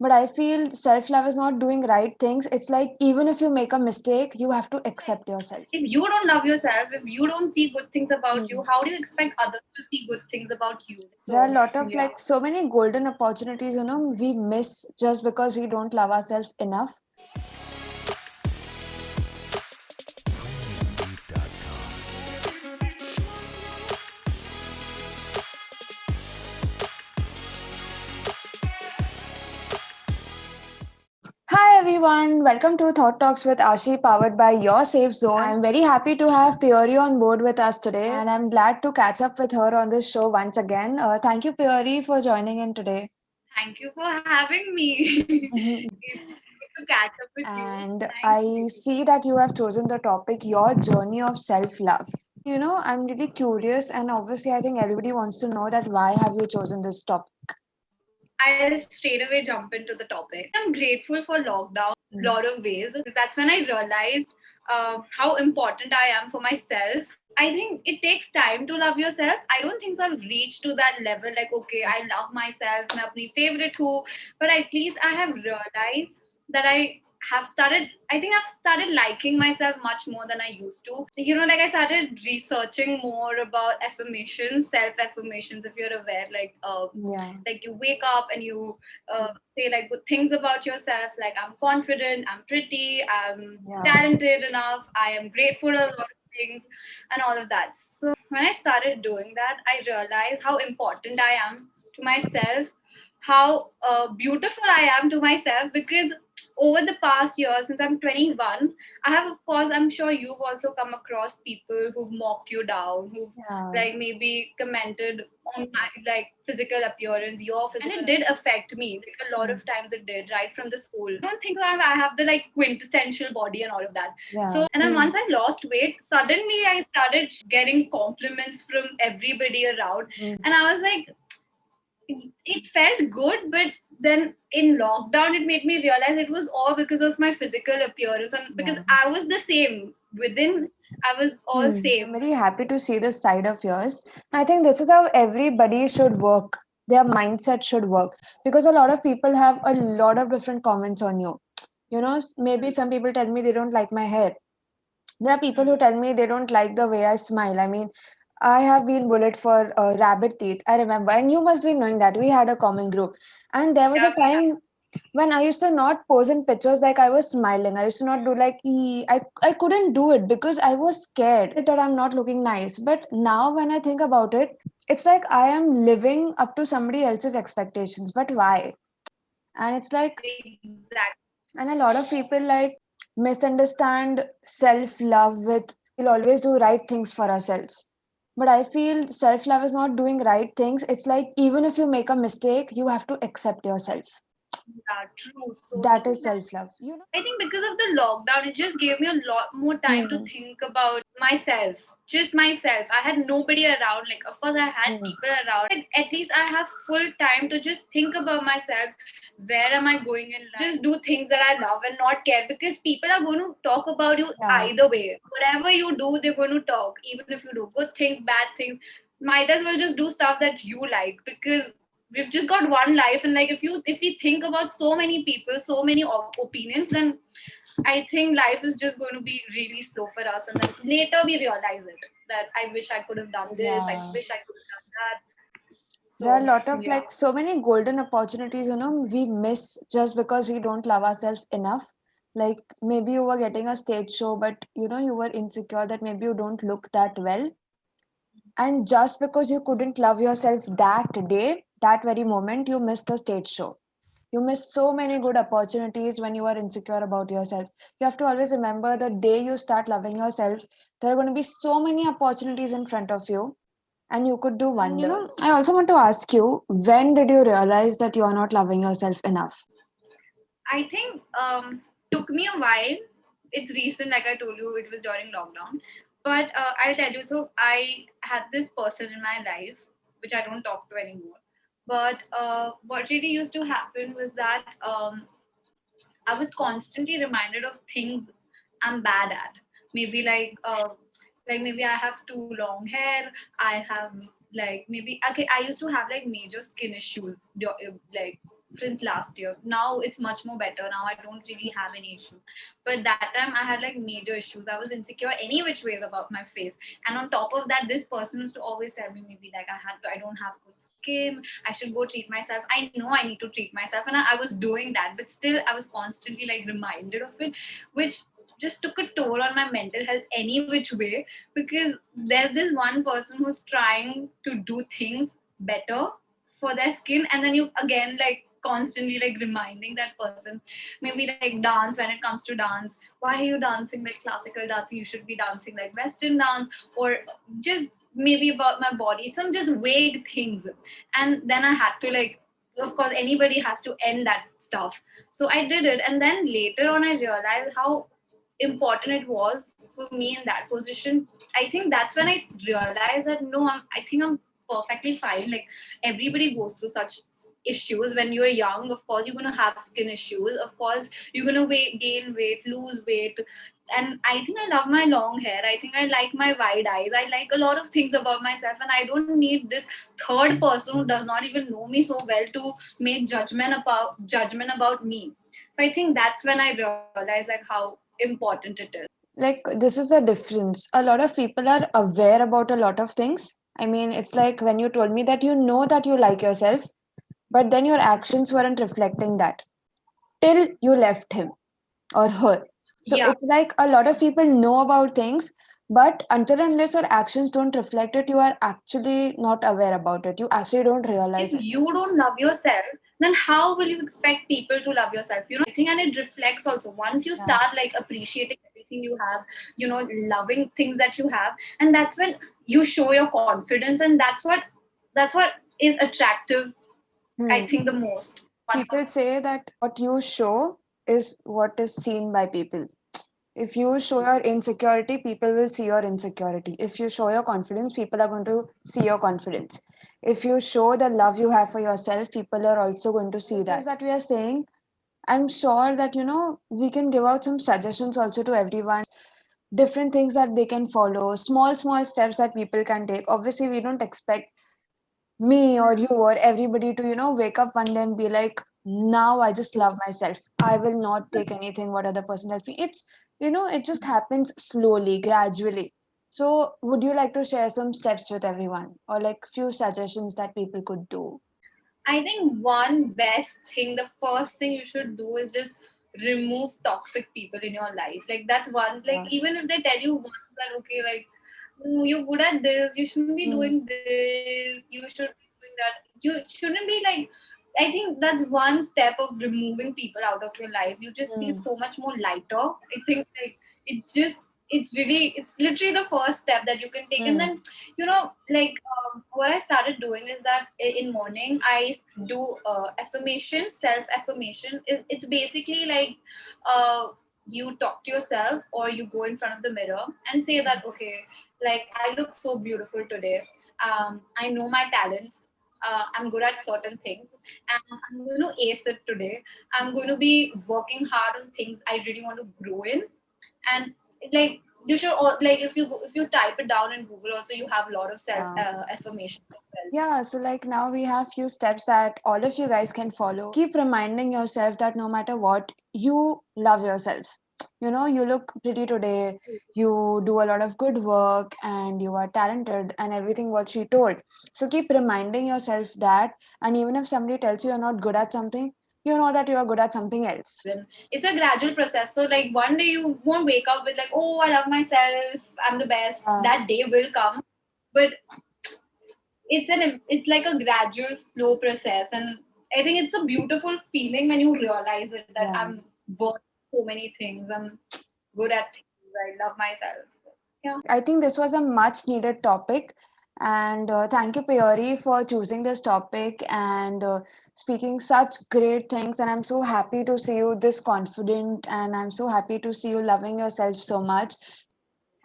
But I feel self love is not doing right things. It's like even if you make a mistake, you have to accept yourself. If you don't love yourself, if you don't see good things about you, Hmm. how do you expect others to see good things about you? There are a So, lot of yeah. like so many golden opportunities, we miss just because we don't love ourselves enough. Hi everyone, welcome to Thought Talks with Ashi, powered by Your Safe Zone. I'm very happy to have Puri on board with us today, and I'm glad to catch up with her on this show once again. Thank you, Puri, for joining in today. Thank you for having me. It's good to catch up with you. And Thank I you. see that you have chosen the topic, your journey of self love. I'm really curious, and obviously, I think everybody wants to know that why have you chosen this topic? I'll straight away jump into the topic. I'm grateful for lockdown a Mm. lot of ways. That's when I realized how important I am for myself. I think it takes time to love yourself. I don't think so. I've reached to that level. Like, okay, I love myself. My apni favorite who, but at least I have realized that I think I've started liking myself much more than I used to. Like I started researching more about affirmations, self affirmations, if you're aware, Yeah, like you wake up and you say like good things about yourself, like I'm confident, I'm pretty, I'm yeah. talented enough, I am grateful a lot of things, and all of that. So when I started doing that, I realized how important I am to myself, how beautiful I am to myself, because over the past year, since I'm 21, I have, of course, I'm sure you've also come across people who've mocked you down, who've Yeah. like maybe commented on my like physical appearance, your physical, and it did affect me. Like a lot Mm. of times it did, right from the school. I don't think I have the like quintessential body and all of that. Yeah. So and then once I lost weight, suddenly I started getting compliments from everybody around, Mm. and I was like, it felt good, but then in lockdown it made me realize it was all because of my physical appearance, and because Yeah. I was the same within, I was all I'm same. very happy to see this side of yours. I think this is how everybody should work. Their mindset should work because a lot of people have a lot of different comments on you. Maybe some people tell me they don't like my hair. There are people who tell me they don't like the way I smile. I mean, I have been bullied for rabbit teeth. I remember, and you must be knowing that we had a common group. And there was Yeah, a we have. time when I used to not pose in pictures like I was smiling. I used to not do like I couldn't do it because I was scared that I'm not looking nice. But now when I think about it, it's like I am living up to somebody else's expectations. But why? And it's like, Exactly. and a lot of people like misunderstand self love with we'll always do right things for ourselves. But I feel self love is not doing right things. It's like even if you make a mistake, you have to accept yourself. Yeah, true, so That true. is self love. I think because of the lockdown, it just gave me a lot more time to Hmm. think about myself, just myself. I had nobody around. Like, of course, I had Hmm. people around. Like, at least I have full time to just think about myself. Where am I going in life? Just do things that I love and not care, because people are going to talk about you Yeah. either way. Whatever you do, they're going to talk. Even if you do good things, bad things, might as well just do stuff that you like, because we've just got one life. And like if we think about so many people, so many opinions, then I think life is just going to be really slow for us, and then later we realize it, that I wish I could have done this, I Yeah. wish I could have done that. There are a So lot of yeah. like so many golden opportunities, we miss just because we don't love ourselves enough. Like maybe you were getting a stage show, but you were insecure that maybe you don't look that well. And just because you couldn't love yourself that day, that very moment, you missed a stage show. You missed so many good opportunities when you are insecure about yourself. You have to always remember the day you start loving yourself, there are going to be so many opportunities in front of you and you could do wonders. I also want to ask you, when did you realize that you are not loving yourself enough? I think took me a while. It's recent, like I told you, it was during lockdown. But I'll tell you. So I had this person in my life, which I don't talk to anymore. But what really used to happen was that I was constantly reminded of things I'm bad at. Maybe like maybe I have too long hair. I have like maybe okay. I used to have like major skin issues, like since last year. Now it's much more better. Now I don't really have any issues. But that time I had like major issues. I was insecure any which ways about my face. And on top of that, this person used to always tell me maybe like I don't have good skin. I should go treat myself. I know I need to treat myself, and I was doing that, but still I was constantly like reminded of it, which just took a toll on my mental health any which way, because there's this one person who's trying to do things better for their skin, and then you again like constantly like reminding that person, maybe like dance, when it comes to dance, why are you dancing like classical dance, you should be dancing like western dance, or just maybe about my body, some just vague things. And then I had to like, of course anybody has to end that stuff, so I did it. And then later on I realized how important it was for me in that position. I think that's when I realized that no, I think I'm perfectly fine. Like everybody goes through such issues when you're young. Of course, you're gonna have skin issues. Of course, you're gonna gain weight, lose weight. And I think I love my long hair. I think I like my wide eyes. I like a lot of things about myself, and I don't need this third person who does not even know me so well to make judgment about me. So I think that's when I realized like how important it is. Like, this is the difference. A lot of people are aware about a lot of things. I mean, it's like when you told me that you know that you like yourself, but then your actions weren't reflecting that till you left him or her. So Yeah. it's like a lot of people know about things, but until unless your actions don't reflect it, you are actually not aware about it. You actually don't realize If it. you don't love yourself, then how will you expect people to love yourself? I think, and it reflects also once you Yeah. start like appreciating everything you have, loving things that you have, and that's when you show your confidence, and that's what is attractive. I Hmm. think the most. People say that what you show is what is seen by people. If you show your insecurity, people will see your insecurity. If you show your confidence, people are going to see your confidence. If you show the love you have for yourself, people are also going to see that. That we are saying, I'm sure that we can give out some suggestions also to everyone, different things that they can follow, small steps that people can take. Obviously, we don't expect me or you or everybody to wake up one day and be like, now I just love myself, I will not take anything what other person tells me. It's it just happens slowly, gradually. So would you like to share some steps with everyone, or like few suggestions that people could do? I think one best thing, the first thing you should do is just remove toxic people in your life. Like that's one. Like Yeah. even if they tell you once that okay, like "Oh, you're good at this, you shouldn't be Hmm. doing this, you should be doing that. You shouldn't be like. I think that's one step of removing people out of your life. You just feel Hmm. so much more lighter. I think like it's literally the first step that you can take. And Hmm. then like what I started doing is that in morning I do affirmation, self affirmation. It's basically like you talk to yourself, or you go in front of the mirror and say that okay, like I look so beautiful today. I know my talents. I'm good at certain things, and I'm going to ace it today. I'm going to be working hard on things I really want to grow in. And like you should like if you type it down in Google also, you have a lot of self Yeah. affirmation as well. Yeah, so like now we have few steps that all of you guys can follow. Keep reminding yourself that no matter what, you love yourself. You look pretty today, you do a lot of good work, and you are talented, and everything what she told. So keep reminding yourself that, and even if somebody tells you you're not good at something, you know that you are good at something else. And it's a gradual process. So like one day you won't wake up with like, oh, I love myself, I'm the best. That day will come, but it's like a gradual, slow process, and I think it's a beautiful feeling when you realize it that Yeah. I'm worth so many things. I'm good at things. I love myself. Yeah. I think this was a much needed topic. And thank you, Payori, for choosing this topic and speaking such great things. And I'm so happy to see you this confident. And I'm so happy to see you loving yourself so much.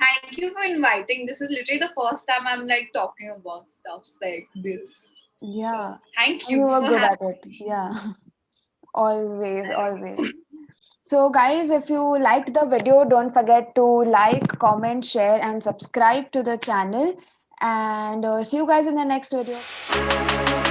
Thank you for inviting. This is literally the first time I'm like talking about stuffs like this. Yeah. So thank And you you were for good having at it. me. Yeah. Always, always. So, guys, if you liked the video, don't forget to like, comment, share, and subscribe to the channel. And see you guys in the next video.